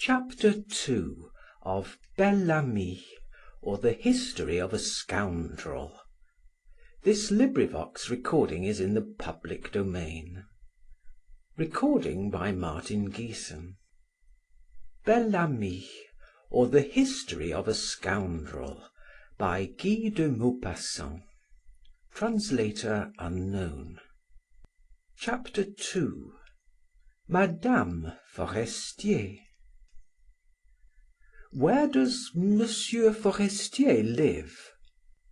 Chapter 2 of Bel Ami, or the History of a Scoundrel. This recording is in the public domain. Recording by Martin Geeson. Bel Ami, or the History of a Scoundrel, by Guy de Maupassant. Translator unknown. Chapter 2. Madame Forestier. Where does Monsieur Forestier live?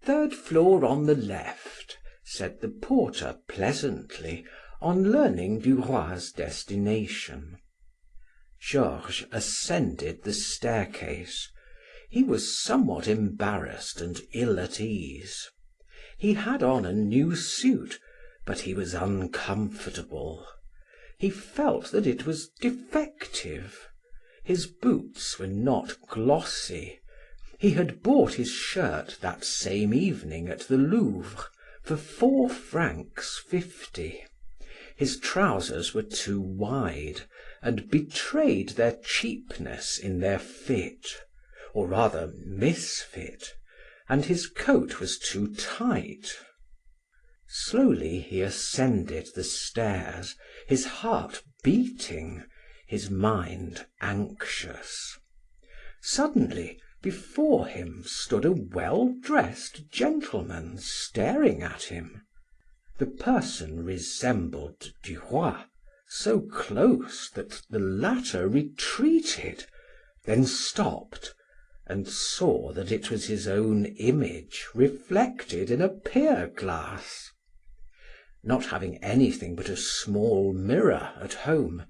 Third floor on the left, said the porter pleasantly, on learning Duroy's destination. Georges ascended the staircase. He was somewhat embarrassed and ill at ease. He had on a new suit, but he was uncomfortable. He felt that it was defective. His boots were not glossy. He had bought his shirt that same evening at the Louvre for 4 francs 50. His trousers were too wide and betrayed their cheapness in their fit, or rather misfit, and his coat was too tight. Slowly he ascended the stairs, his heart beating, his mind anxious. Suddenly, before him stood a well-dressed gentleman staring at him. The person resembled Duroy so close that the latter retreated, then stopped, and saw that it was his own image reflected in a pier-glass. Not having anything but a small mirror at home,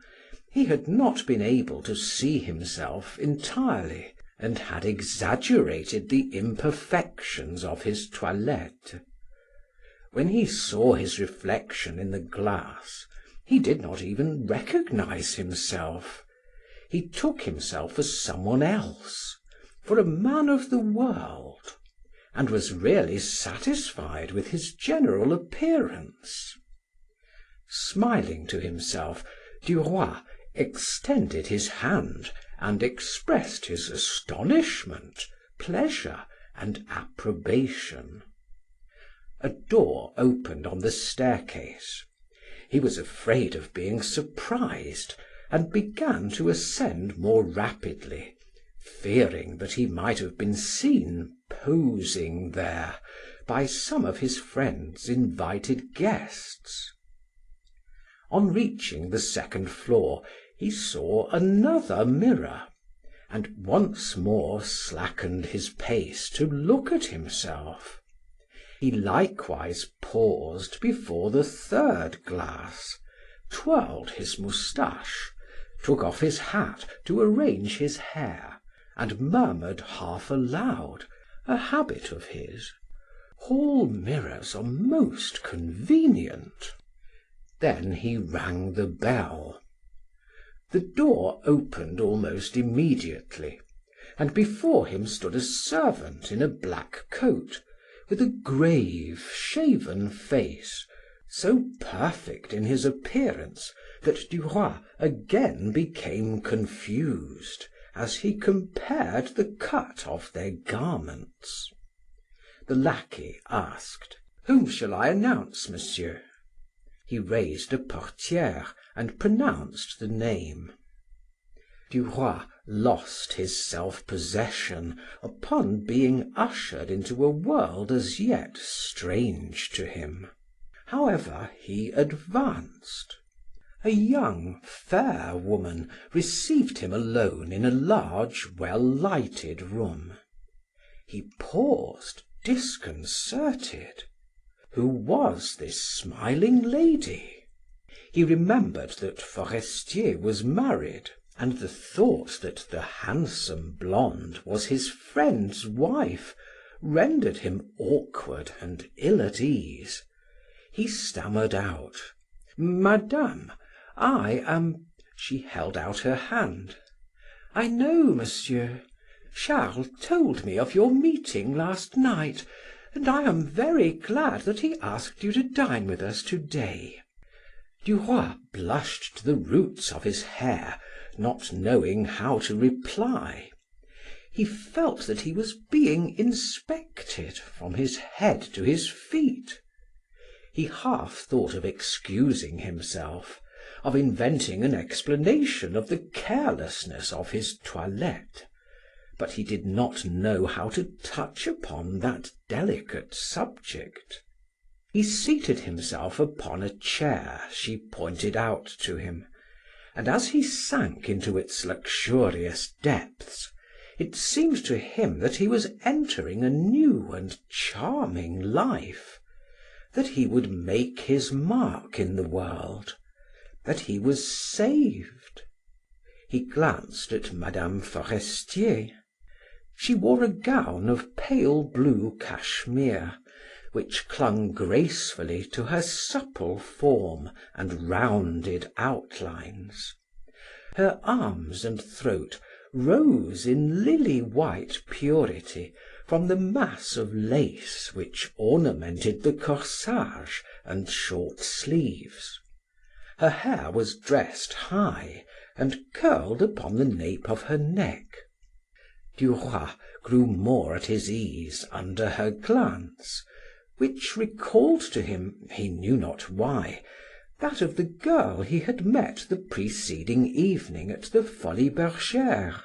he had not been able to see himself entirely, and had exaggerated the imperfections of his toilette. When he saw his reflection in the glass, he did not even recognize himself. He took himself for someone else, for a man of the world, and was really satisfied with his general appearance. Smiling to himself, Duroy extended his hand and expressed his astonishment, pleasure, and approbation. A door opened on the staircase. He was afraid of being surprised and began to ascend more rapidly, fearing that he might have been seen posing there by some of his friend's invited guests. On reaching the second floor, he saw another mirror, and once more slackened his pace to look at himself. He likewise paused before the third glass, twirled his moustache, took off his hat to arrange his hair, and murmured half aloud, a habit of his: "Hall mirrors are most convenient." Then he rang the bell. The door opened almost immediately, and before him stood a servant in a black coat, with a grave, shaven face, so perfect in his appearance that Duroy again became confused as he compared the cut of their garments. The lackey asked: "Whom shall I announce, monsieur?" He raised a portiere and pronounced the name. Duroy lost his self-possession upon being ushered into a world as yet strange to him. However, he advanced. A young, fair woman received him alone in a large, well-lighted room. He paused, disconcerted. Who was this smiling lady? He remembered that Forestier was married, and the thought that the handsome blonde was his friend's wife rendered him awkward and ill at ease. He stammered out: "Madame, I am—" She held out her hand. "I know, monsieur. Charles told me of your meeting last night, and I am very glad that he asked you to dine with us to day." Duroy blushed to the roots of his hair, not knowing how to reply. He felt that he was being inspected from his head to his feet. He half thought of excusing himself, of inventing an explanation of the carelessness of his toilette, but he did not know how to touch upon that delicate subject. He seated himself upon a chair she pointed out to him, and as he sank into its luxurious depths, it seemed to him that he was entering a new and charming life, that he would make his mark in the world, that he was saved. He glanced at Mme. Forestier. She wore a gown of pale blue cashmere, which clung gracefully to her supple form and rounded outlines. Her arms and throat rose in lily white purity from the mass of lace which ornamented the corsage and short sleeves. Her hair was dressed high and curled upon the nape of her neck. Duroy grew more at his ease under her glance, which recalled to him, he knew not why, that of the girl he had met the preceding evening at the Folies Bergere.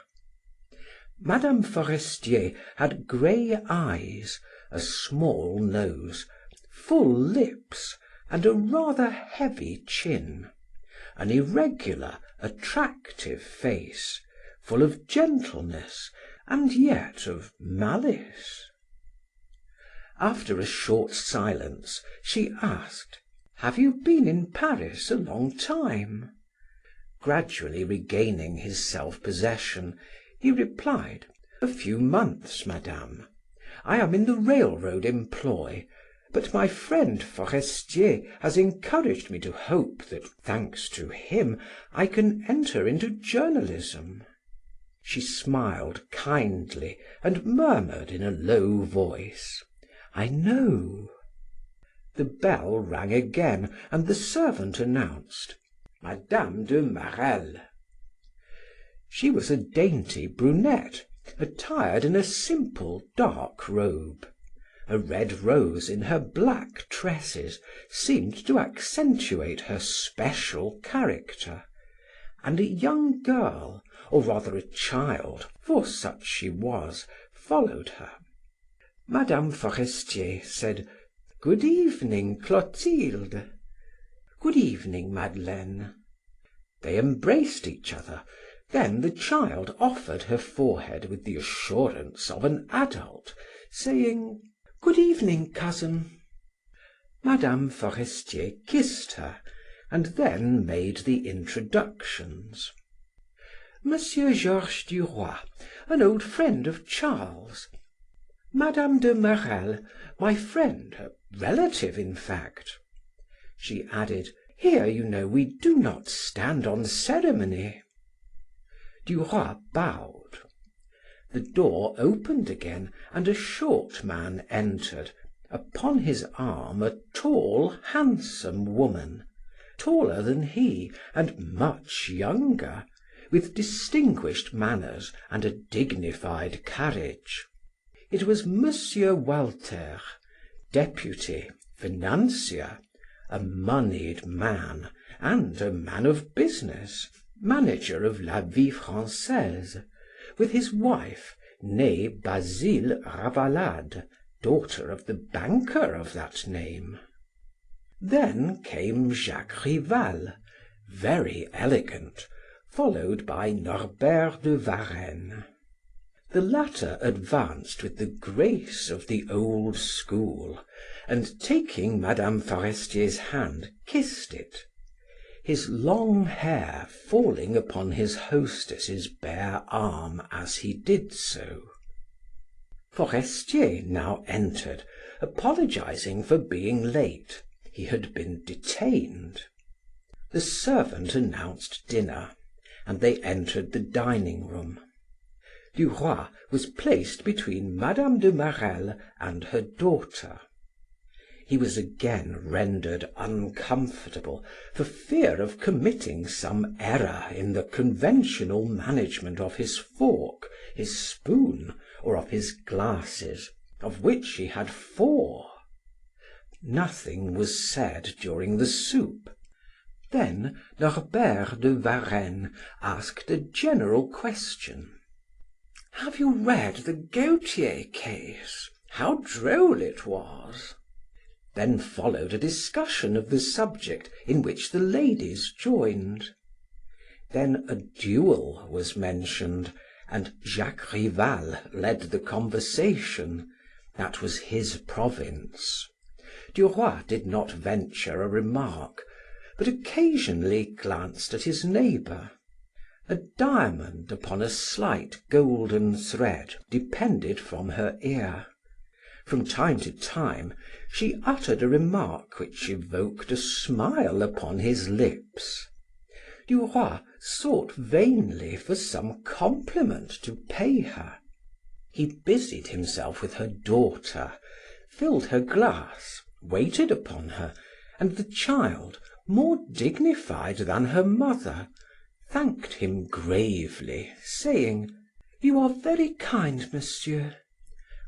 Mme. Forestier had gray eyes, a small nose, full lips, and a rather heavy chin, an irregular, attractive face, full of gentleness and yet of malice. After a short silence, she asked: "Have you been in Paris a long time?" Gradually regaining his self-possession, he replied: "A few months, madame. I am in the railroad employ, but my friend Forestier has encouraged me to hope that, thanks to him, I can enter into journalism." She smiled kindly and murmured in a low voice: "I know." The bell rang again and the servant announced: "Madame de Marelle." She was a dainty brunette, attired in a simple dark robe. A red rose in her black tresses seemed to accentuate her special character, and a young girl, or rather a child, for such she was, followed her. Mme. Forestier said: "Good evening, Clotilde." "Good evening, Madeleine." They embraced each other, then the child offered her forehead with the assurance of an adult, saying: "Good evening, cousin." Mme. Forestier kissed her, and then made the introductions. Monsieur Georges Duroy, an old friend of Charles. Madame de Marelle, my friend, a relative, in fact. She added: "Here, you know, we do not stand on ceremony." Duroy bowed. The door opened again and a short man entered, upon his arm a tall, handsome woman, taller than he and much younger, with distinguished manners and a dignified carriage. It was Monsieur Walter, deputy, financier, a moneyed man and a man of business, manager of La Vie Francaise, with his wife, née Basile Ravalade, daughter of the banker of that name. Then came Jacques Rival, very elegant, followed by Norbert de Varenne. The latter advanced with the grace of the old school, and taking Mme. Forestier's hand, kissed it, his long hair falling upon his hostess's bare arm as he did so. Forestier now entered, apologizing for being late; he had been detained. The servant announced dinner, and they entered the dining room. Duroy was placed between Mme. de Marelle and her daughter. He was again rendered uncomfortable for fear of committing some error in the conventional management of his fork, his spoon, or of his glasses, of which he had 4. Nothing was said during the soup. Then Norbert de Varenne asked a general question. "Have you read the Gautier case? How droll it was!" Then followed a discussion of the subject in which the ladies joined. Then a duel was mentioned, and Jacques Rival led the conversation. That was his province. Duroy did not venture a remark, but occasionally glanced at his neighbor. A diamond upon a slight golden thread depended from her ear. From time to time she uttered a remark which evoked a smile upon his lips. Duroy sought vainly for some compliment to pay her. He busied himself with her daughter, filled her glass, waited upon her, and the child, more dignified than her mother, thanked him gravely, saying: "You are very kind, monsieur,"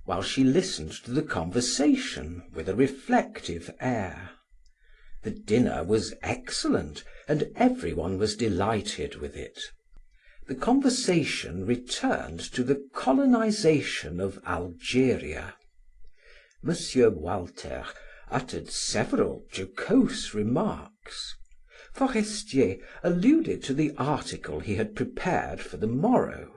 while she listened to the conversation with a reflective air. The dinner was excellent, and everyone was delighted with it. The conversation returned to the colonization of Algeria. M. Walter uttered several jocose remarks. Forestier alluded to the article he had prepared for the morrow.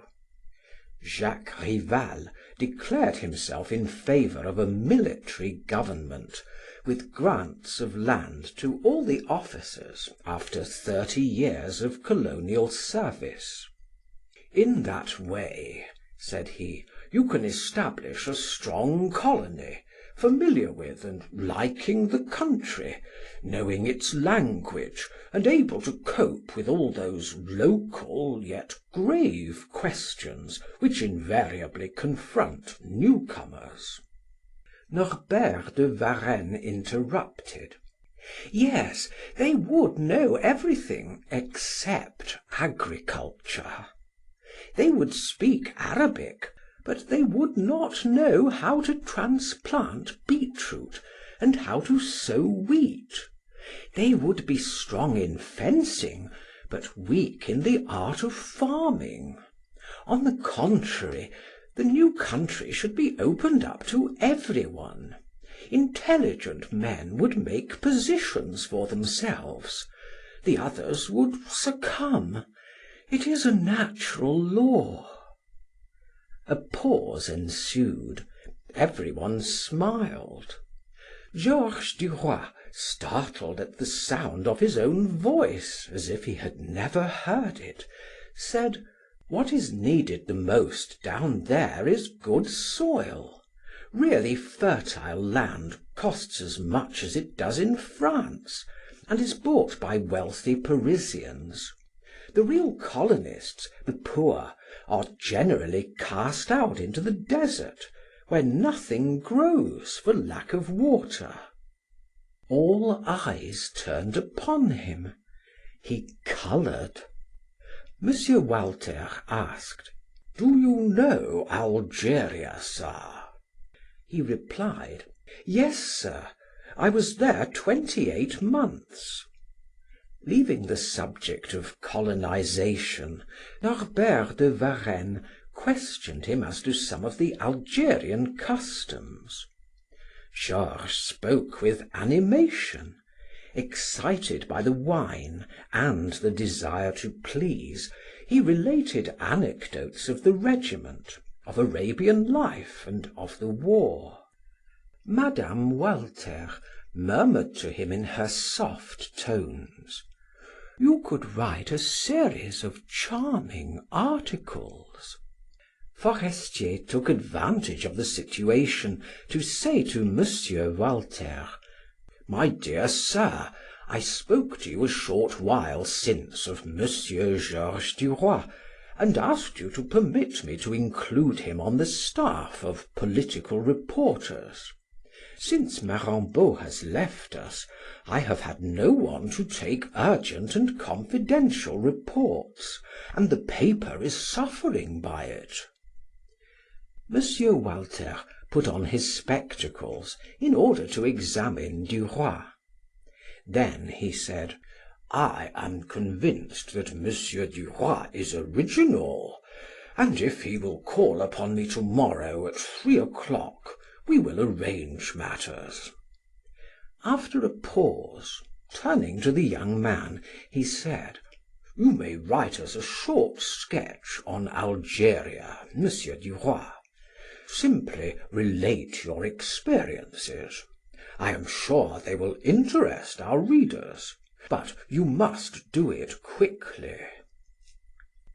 Jacques Rival declared himself in favor of a military government, with grants of land to all the officers after 30 years of colonial service. "In that way," said he, "you can establish a strong colony, familiar with and liking the country, knowing its language, and able to cope with all those local yet grave questions which invariably confront newcomers." Norbert de Varenne interrupted: "Yes, they would know everything except agriculture. They would speak Arabic, but they would not know how to transplant beetroot and how to sow wheat. They would be strong in fencing, but weak in the art of farming. On the contrary, the new country should be opened up to everyone. Intelligent men would make positions for themselves, the others would succumb. It is a natural law." A pause ensued. Everyone smiled. Georges Duroy, startled at the sound of his own voice as if he had never heard it, said: "What is needed the most down there is good soil. Really fertile land costs as much as it does in France, and is bought by wealthy Parisians. The real colonists, the poor, are generally cast out into the desert, where nothing grows for lack of water." All eyes turned upon him. He colored. M. Walter asked: "Do you know Algeria, sir?" He replied: "Yes, sir, I was there 28 months." Leaving the subject of colonization, Norbert de Varenne questioned him as to some of the Algerian customs. Georges spoke with animation. Excited by the wine and the desire to please, he related anecdotes of the regiment, of Arabian life, and of the war. Mme. Walter murmured to him in her soft tones: "You could write a series of charming articles." Forestier took advantage of the situation to say to M. Walter: "My dear sir, I spoke to you a short while since of M. Georges Duroy, and asked you to permit me to include him on the staff of political reporters. Since Marambot has left us, I have had no one to take urgent and confidential reports, and the paper is suffering by it." M. Walter put on his spectacles in order to examine Duroy. Then he said: "I am convinced that M. Duroy is original, and if he will call upon me to morrow at 3 o'clock, we will arrange matters." After a pause, turning to the young man, he said: "You may write us a short sketch on Algeria, M. Duroy. Simply relate your experiences. I am sure they will interest our readers, but you must do it quickly."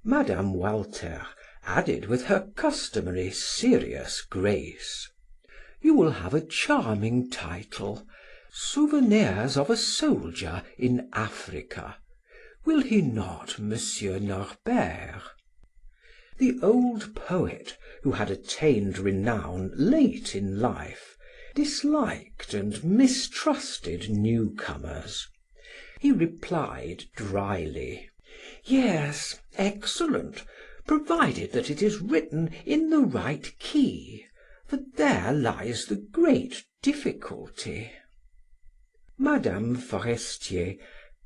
Mme. Walter added with her customary serious grace: "You will have a charming title, 'Souvenirs of a Soldier in Africa.' Will he not, Monsieur Norbert?" The old poet, who had attained renown late in life, disliked and mistrusted newcomers. He replied dryly: "Yes, excellent, provided that it is written in the right key, for there lies the great difficulty." Mme. Forestier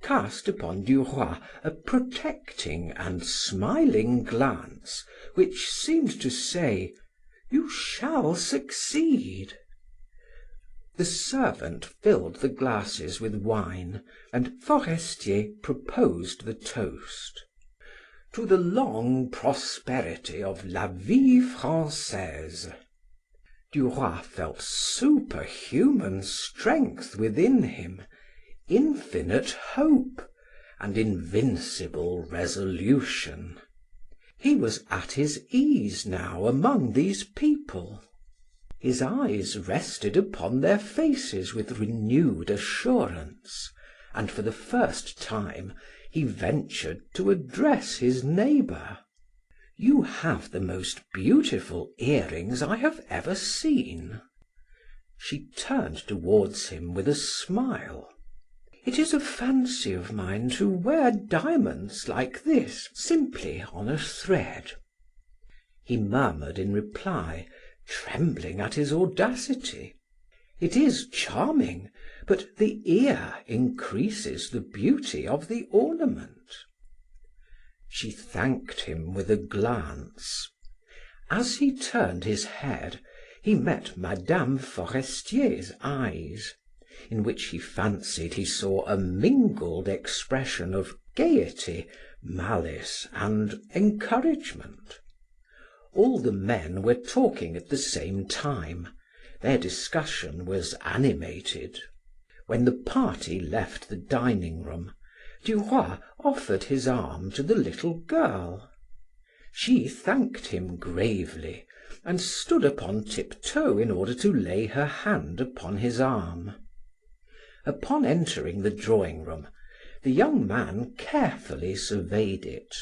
cast upon Duroy a protecting and smiling glance which seemed to say: "You shall succeed." The servant filled the glasses with wine, and Forestier proposed the toast: "To the long prosperity of la vie francaise." Duroy felt superhuman strength within him, infinite hope, and invincible resolution. He was at his ease now among these people. His eyes rested upon their faces with renewed assurance, and for the first time he ventured to address his neighbor: "You have the most beautiful earrings I have ever seen." She turned towards him with a smile. "It is a fancy of mine to wear diamonds like this simply on a thread." He murmured in reply, trembling at his audacity: "It is charming, but the ear increases the beauty of the ornament." She thanked him with a glance. As he turned his head, he met Mme. Forestier's eyes, in which he fancied he saw a mingled expression of gaiety, malice, and encouragement. All the men were talking at the same time; their discussion was animated. When the party left the dining room, Duroy offered his arm to the little girl. She thanked him gravely, and stood upon tiptoe in order to lay her hand upon his arm. Upon entering the drawing room, the young man carefully surveyed it.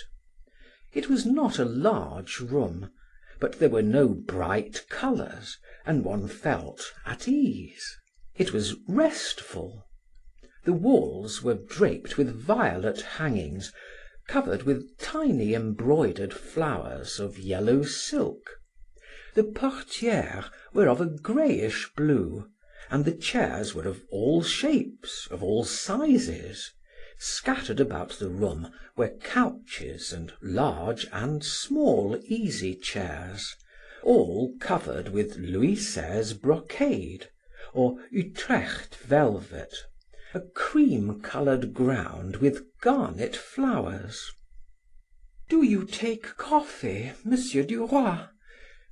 It was not a large room, but there were no bright colors, and one felt at ease. It was restful. The walls were draped with violet hangings, covered with tiny embroidered flowers of yellow silk. The portieres were of a grayish blue, and the chairs were of all shapes, of all sizes. Scattered about the room were couches and large and small easy chairs, all covered with Louis XVI brocade, or Utrecht velvet, a cream colored ground with garnet flowers. "Do you take coffee, Monsieur Duroy?"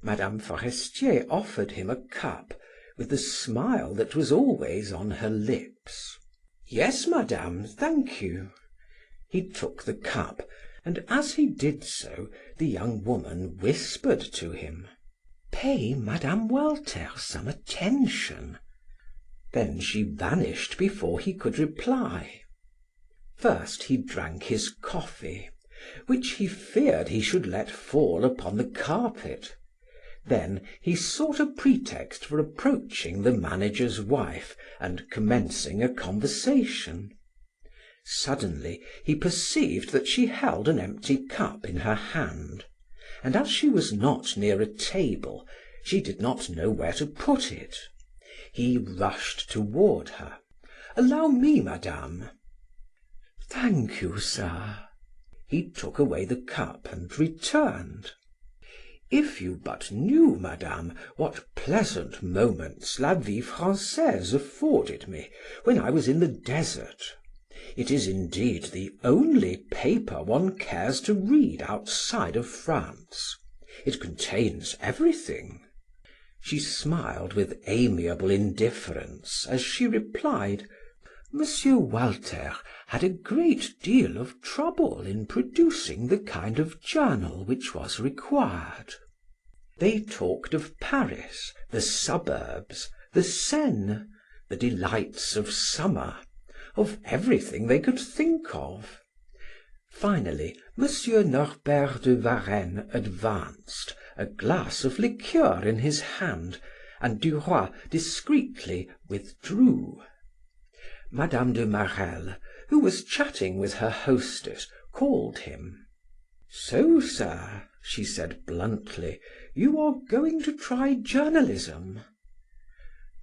Mme. Forestier offered him a cup, with the smile that was always on her lips. "Yes, madame, thank you." He took the cup, and as he did so, the young woman whispered to him: "Pay Mme. Walter some attention." Then she vanished before he could reply. First he drank his coffee, which he feared he should let fall upon the carpet. Then he sought a pretext for approaching the manager's wife and commencing a conversation. Suddenly he perceived that she held an empty cup in her hand, and as she was not near a table, she did not know where to put it. He rushed toward her. "Allow me, madame." "Thank you, sir." He took away the cup and returned. "If you but knew, madame, what pleasant moments La Vie Francaise afforded me when I was in the desert! It is indeed the only paper one cares to read outside of France. It contains everything." She smiled with amiable indifference as she replied: "Monsieur Walter had a great deal of trouble in producing the kind of journal which was required." They talked of Paris, the suburbs, the Seine, the delights of summer, of everything they could think of. Finally, M. Norbert de Varenne advanced, a glass of liqueur in his hand, and Duroy discreetly withdrew. Mme. de Marelle, who was chatting with her hostess, called him. "So, sir," she said bluntly, "you are going to try journalism?"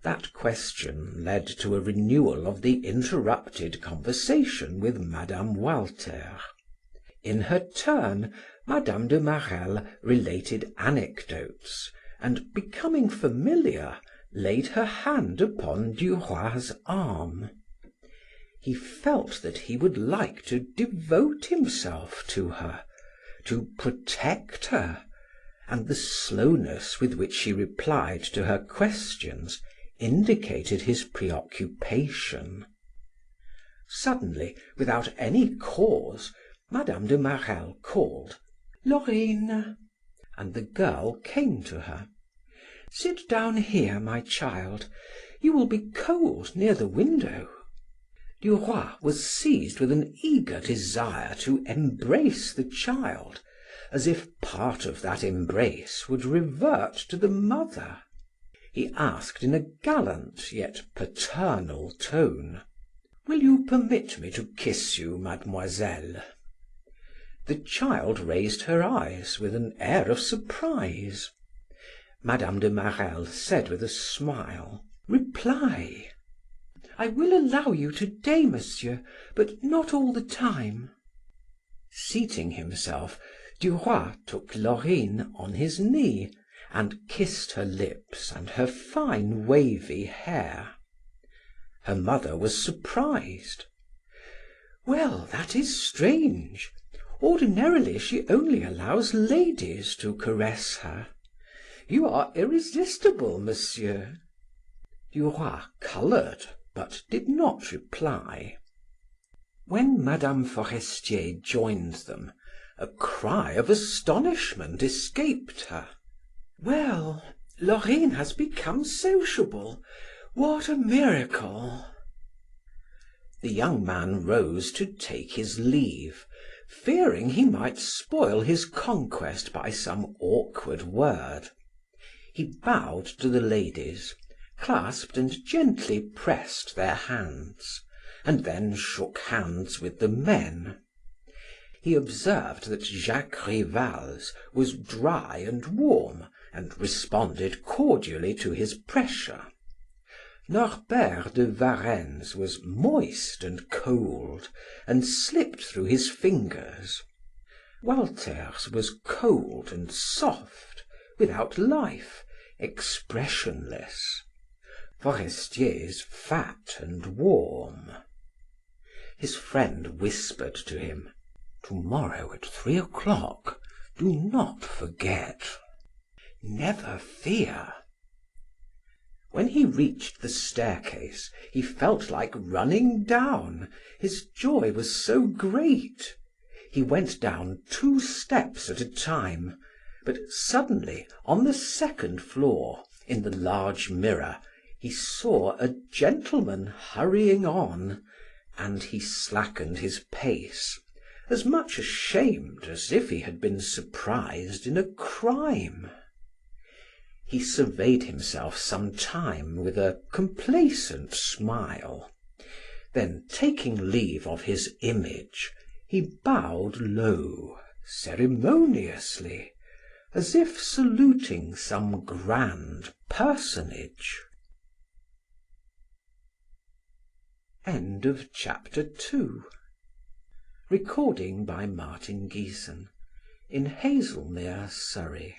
That question led to a renewal of the interrupted conversation with Mme. Walter. In her turn, Mme. de Marelle related anecdotes, and becoming familiar, laid her hand upon Duroy's arm. He felt that he would like to devote himself to her, to protect her, and the slowness with which he replied to her questions indicated his preoccupation. Suddenly, without any cause, Mme. de Marelle called: "Laurine!" and the girl came to her. "Sit down here, my child. You will be cold near the window." Duroy was seized with an eager desire to embrace the child, as if part of that embrace would revert to the mother. He asked in a gallant yet paternal tone: "Will you permit me to kiss you, mademoiselle?" The child raised her eyes with an air of surprise. Mme. de Marelle said with a smile: "Reply." "I will allow you to day, monsieur, but not all the time." Seating himself, Duroy took Laurine on his knee and kissed her lips and her fine wavy hair. Her mother was surprised. "Well, that is strange. Ordinarily she only allows ladies to caress her. You are irresistible, monsieur." Duroy colored, but did not reply. When Mme. Forestier joined them, a cry of astonishment escaped her. "Well, Laurine has become sociable. What a miracle!" The young man rose to take his leave, fearing he might spoil his conquest by some awkward word. He bowed to the ladies, clasped and gently pressed their hands, and then shook hands with the men. He observed that Jacques Rival's was dry and warm, and responded cordially to his pressure. Norbert de Varenne's was moist and cold, and slipped through his fingers. Walter's was cold and soft, without life, expressionless. Forestier's fat and warm. His friend whispered to him: "To morrow at 3 o'clock. Do not forget." "Never fear." When he reached the staircase, he felt like running down, his joy was so great. He went down 2 steps at a time, but suddenly on the second floor, in the large mirror, he saw a gentleman hurrying on, and he slackened his pace, as much ashamed as if he had been surprised in a crime. He surveyed himself some time with a complacent smile, then taking leave of his image, he bowed low, ceremoniously, as if saluting some grand personage. Chapter 3 in Haslemere, Surrey.